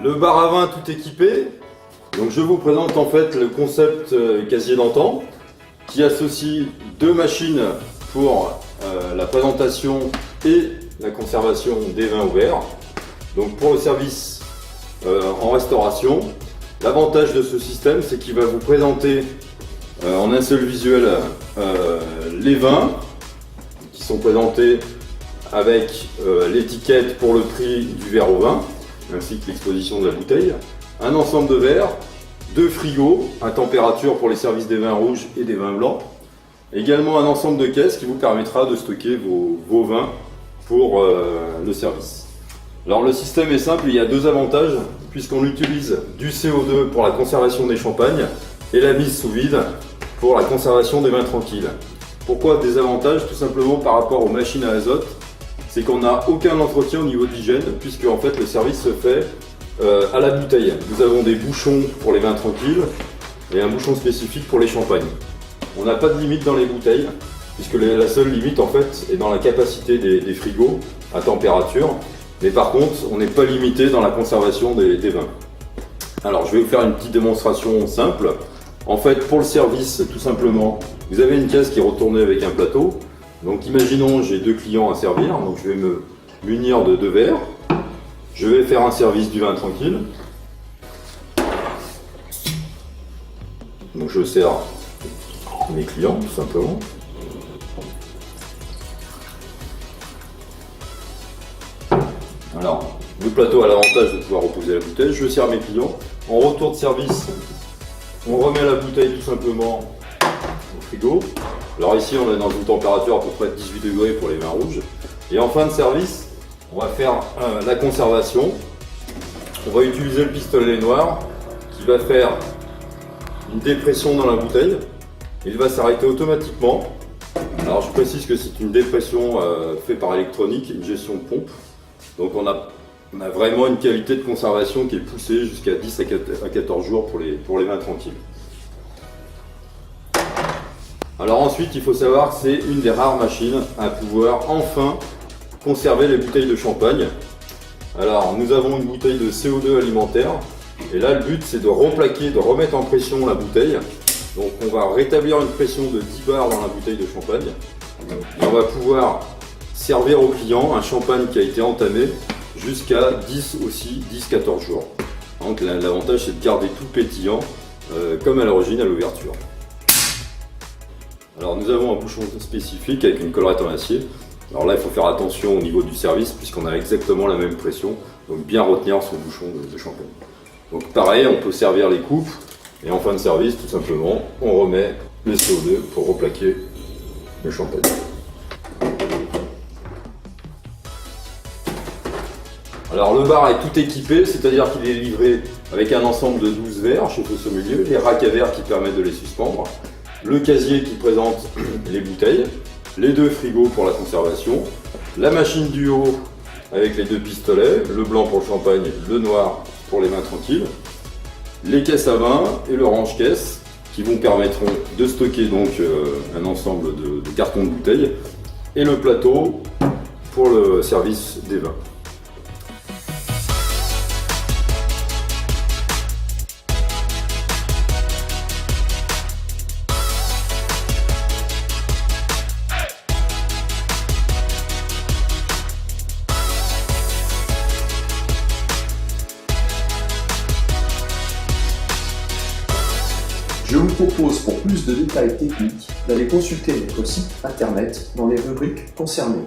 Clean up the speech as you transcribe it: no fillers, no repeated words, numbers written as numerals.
Le bar à vin tout équipé. Donc je vous présente en fait le concept casier d'antan qui associe deux machines pour la présentation et la conservation des vins ouverts. Donc pour le service en restauration, l'avantage de ce système c'est qu'il va vous présenter en un seul visuel les vins qui sont présentés avec l'étiquette pour le prix du verre au vin ainsi que l'exposition de la bouteille, un ensemble de verres, deux frigos à température pour les services des vins rouges et des vins blancs, également un ensemble de caisses qui vous permettra de stocker vos vins pour le service. Alors le système est simple, il y a deux avantages puisqu'on utilise du CO2 pour la conservation des champagnes et la mise sous vide pour la conservation des vins tranquilles. Pourquoi des avantages? Tout simplement par rapport aux machines à azote, c'est qu'on n'a aucun entretien au niveau d'hygiène puisque en fait le service se fait à la bouteille. Nous avons des bouchons pour les vins tranquilles et un bouchon spécifique pour les champagnes. On n'a pas de limite dans les bouteilles puisque la seule limite en fait est dans la capacité des frigos à température, mais par contre on n'est pas limité dans la conservation des vins. Alors je vais vous faire une petite démonstration simple. En fait pour le service tout simplement, vous avez une caisse qui est retournée avec un plateau. Donc imaginons j'ai deux clients à servir, donc je vais me munir de deux verres. Je vais faire un service du vin tranquille. Donc je sers mes clients tout simplement. Alors le plateau a l'avantage de pouvoir reposer la bouteille. Je sers mes clients. En retour de service, on remet la bouteille tout simplement au frigo. Alors ici on est dans une température à peu près de 18 degrés pour les vins rouges. Et en fin de service, on va faire la conservation. On va utiliser le pistolet noir qui va faire une dépression dans la bouteille. Il va s'arrêter automatiquement. Alors je précise que c'est une dépression faite par électronique, une gestion de pompe. Donc on a vraiment une qualité de conservation qui est poussée jusqu'à 10 à 14 jours pour les vins tranquilles. Alors ensuite, il faut savoir que c'est une des rares machines à pouvoir enfin conserver les bouteilles de champagne. Alors nous avons une bouteille de CO2 alimentaire et là le but c'est de replaquer, de remettre en pression la bouteille. Donc on va rétablir une pression de 10 bars dans la bouteille de champagne et on va pouvoir servir au client un champagne qui a été entamé jusqu'à 10 aussi, 10-14 jours. Donc l'avantage c'est de garder tout pétillant comme à l'origine à l'ouverture. Alors nous avons un bouchon spécifique avec une collerette en acier. Alors là il faut faire attention au niveau du service puisqu'on a exactement la même pression, donc bien retenir ce bouchon de champagne. Donc pareil, on peut servir les coupes et en fin de service tout simplement on remet le CO2 pour replaquer le champagne. Alors le bar est tout équipé, c'est-à-dire qu'il est livré avec un ensemble de 12 verres chez Feu Sommelier, les racks à verre qui permettent de les suspendre, le casier qui présente les bouteilles, les deux frigos pour la conservation, la machine du haut avec les deux pistolets, le blanc pour le champagne, le noir pour les vins tranquilles, les caisses à vin et le range-caisse qui vous permettront de stocker donc un ensemble de cartons de bouteilles et le plateau pour le service des vins. Je vous propose pour plus de détails techniques d'aller consulter notre site internet dans les rubriques concernées.